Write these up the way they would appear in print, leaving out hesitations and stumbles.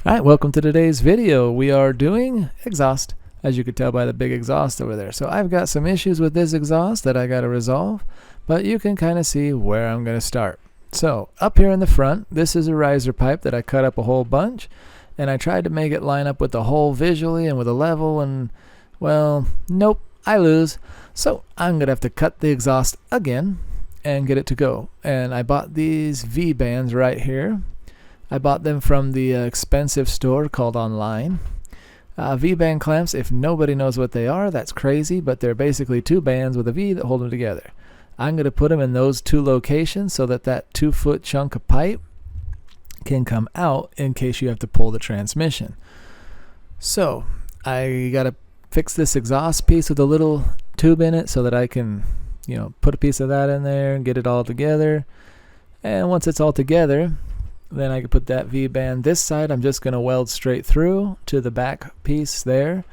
Alright, welcome to today's video. We are doing exhaust, as you could tell by the big exhaust over there. So I've got some issues with this exhaust that I got to resolve, but you can kind of see where I'm going to start. So up here in the front, this is a riser pipe that I cut up a whole bunch, and I tried to make it line up with the hole visually and with a level, and well, nope, I lose. So I'm going to have to cut the exhaust again and get it to go. And I bought these V-bands right here. I bought them from the expensive store called Online. V-band clamps, if nobody knows what they are, that's crazy, but they're basically two bands with a V that hold them together. I'm going to put them in those two locations so that 2-foot chunk of pipe can come out in case you have to pull the transmission. So I got to fix this exhaust piece with a little tube in it so that I can, put a piece of that in there and get it all together. And once it's all together, then I can put that V-band this side. I'm just going to weld straight through to the back piece there,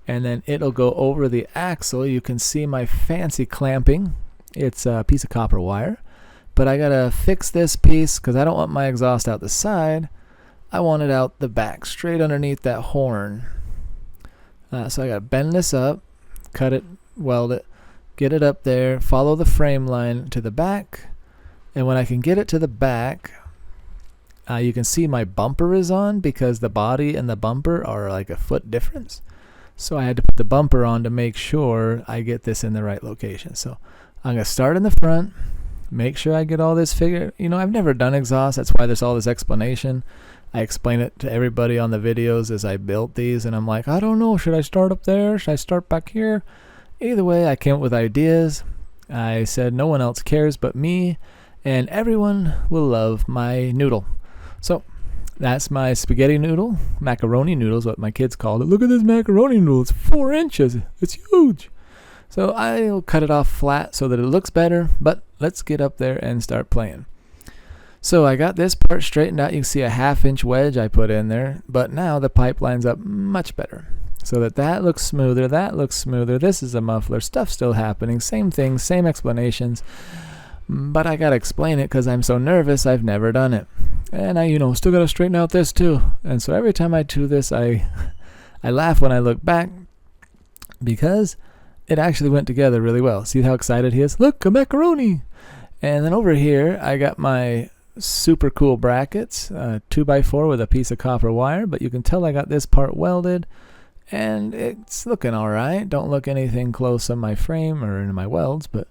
and then it'll go over the axle. You can see my fancy clamping. It's a piece of copper wire, but I got to fix this piece because I don't want my exhaust out the side. I want it out the back, straight underneath that horn. So I got to bend this up, cut it, weld it, get it up there, follow the frame line to the back, and when I can get it to the back, you can see my bumper is on because the body and the bumper are like a foot difference. So I had to put the bumper on to make sure I get this in the right location. So I'm going to start in the front, make sure I get all this figured. I've never done exhaust. That's why there's all this explanation. I explain it to everybody on the videos as I built these, and I'm like, I don't know. Should I start up there? Should I start back here? Either way, I came up with ideas. I said no one else cares but me, and everyone will love my noodle. So that's my spaghetti noodle, macaroni noodle is what my kids call it. Look at this macaroni noodle, it's 4 inches, it's huge. So I'll cut it off flat so that it looks better, but let's get up there and start playing. So I got this part straightened out. You can see a 1/2-inch wedge I put in there, but now the pipe lines up much better. So that looks smoother, that looks smoother. This is a muffler, stuff still happening, same things, same explanations. But I gotta explain it because I'm so nervous. I've never done it, and I still gotta straighten out this too. And so every time I do this, I laugh when I look back because it actually went together really well. See how excited he is? Look, a macaroni. And then over here I got my super cool brackets, 2x4 with a piece of copper wire, but you can tell I got this part welded and it's looking all right. Don't look anything close on my frame or in my welds, but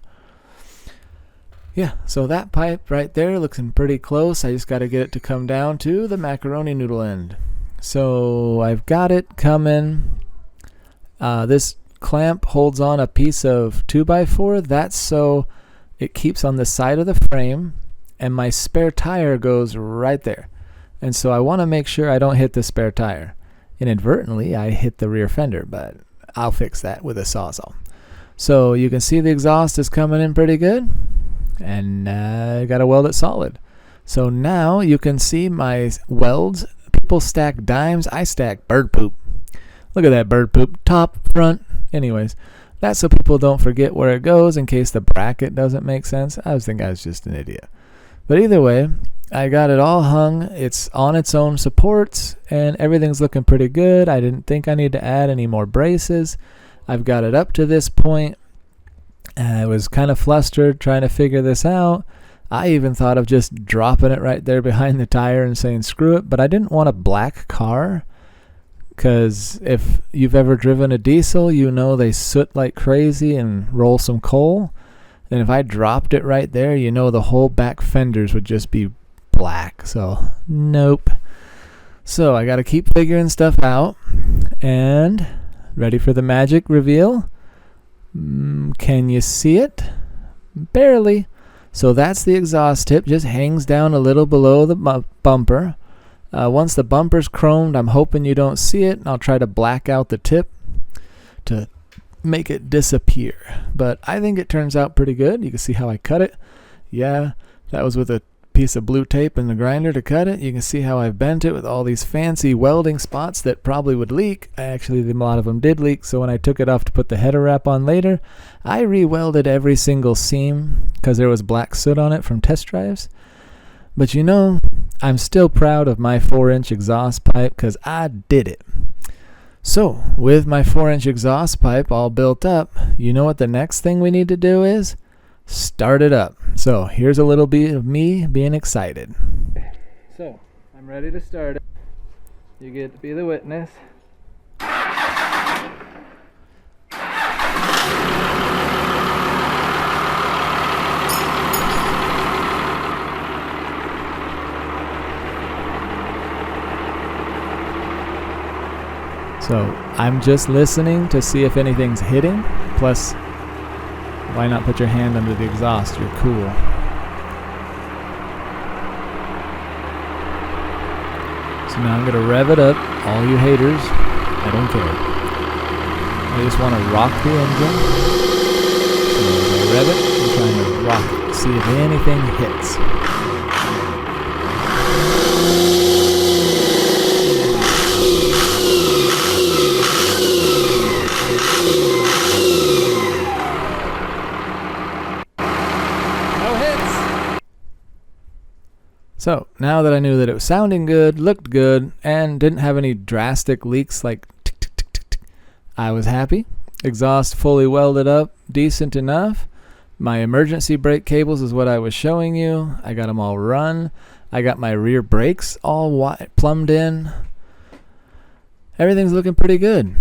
yeah, so that pipe right there looking pretty close. I just got to get it to come down to the macaroni noodle end. So I've got it coming. This clamp holds on a piece of 2x4. That's so it keeps on the side of the frame, and my spare tire goes right there. And so I want to make sure I don't hit the spare tire. Inadvertently, I hit the rear fender, but I'll fix that with a sawzall. So you can see the exhaust is coming in pretty good. And I gotta weld it solid. So now you can see my welds. People stack dimes, I stack bird poop. Look at that bird poop, top, front. Anyways, that's so people don't forget where it goes in case the bracket doesn't make sense. I think I was just an idiot. But either way, I got it all hung. It's on its own supports and everything's looking pretty good. I didn't think I need to add any more braces. I've got it up to this point. I was kind of flustered trying to figure this out. I even thought of just dropping it right there behind the tire and saying screw it, but I didn't want a black car because if you've ever driven a diesel, they soot like crazy and roll some coal. And if I dropped it right there, the whole back fenders would just be black. So nope. So I got to keep figuring stuff out. And ready for the magic reveal? Can you see it? Barely. So that's the exhaust tip, just hangs down a little below the bumper. Once the bumper's chromed, I'm hoping you don't see it. I'll try to black out the tip to make it disappear. But I think it turns out pretty good. You can see how I cut it. Yeah, that was with a piece of blue tape and the grinder to cut it. You can see how I've bent it with all these fancy welding spots that probably would leak. Actually, a lot of them did leak, so when I took it off to put the header wrap on later, I re-welded every single seam because there was black soot on it from test drives. But I'm still proud of my 4-inch exhaust pipe because I did it. So with my 4-inch exhaust pipe all built up, you know what the next thing we need to do is? Start it up. So here's a little bit of me being excited. So I'm ready to start it. You get to be the witness. So I'm just listening to see if anything's hitting. Plus, why not put your hand under the exhaust? You're cool. So now I'm going to rev it up. All you haters, I don't care. I just want to rock the engine. So as I rev it, I'm trying to rock it. See if anything hits. So now that I knew that it was sounding good, looked good, and didn't have any drastic leaks like tick, tick, tick, tick, tick, I was happy. Exhaust fully welded up, decent enough. My emergency brake cables is what I was showing you. I got them all run. I got my rear brakes all plumbed in. Everything's looking pretty good.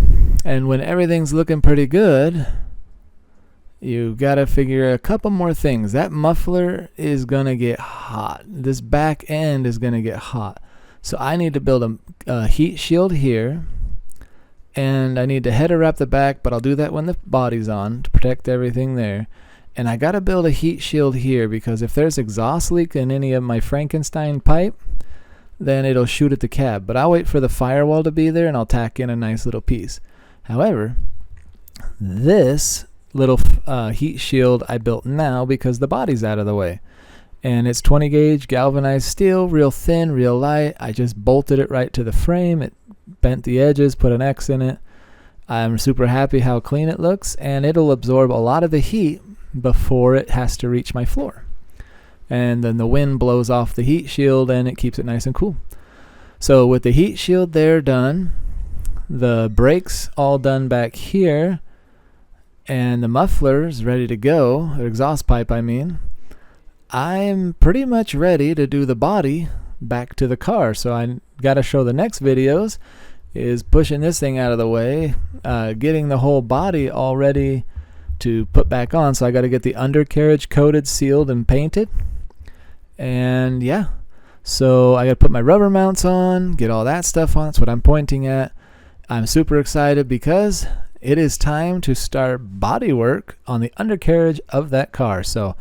And when everything's looking pretty good, you gotta figure a couple more things. That muffler is gonna get hot. This back end is gonna get hot. So I need to build a heat shield here, and I need to header wrap the back, but I'll do that when the body's on to protect everything there. And I gotta build a heat shield here because if there's exhaust leak in any of my Frankenstein pipe, then it'll shoot at the cab. But I'll wait for the firewall to be there and I'll tack in a nice little piece. However, this little heat shield I built now because the body's out of the way, and it's 20 gauge galvanized steel, real thin, real light. I just bolted it right to the frame. It bent the edges, put an X in it. I'm super happy how clean it looks, and it'll absorb a lot of the heat before it has to reach my floor, and then the wind blows off the heat shield and it keeps it nice and cool. So with the heat shield there done, the brakes all done back here, and the muffler's ready to go, or exhaust pipe I mean, I'm pretty much ready to do the body back to the car. So I gotta show the next videos is pushing this thing out of the way, getting the whole body all ready to put back on. So I gotta get the undercarriage coated, sealed, and painted. And yeah, so I gotta put my rubber mounts on, get all that stuff on. That's what I'm pointing at. I'm super excited because it is time to start body work on the undercarriage of that car. So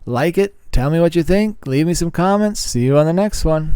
like it, tell me what you think, leave me some comments. See you on the next one.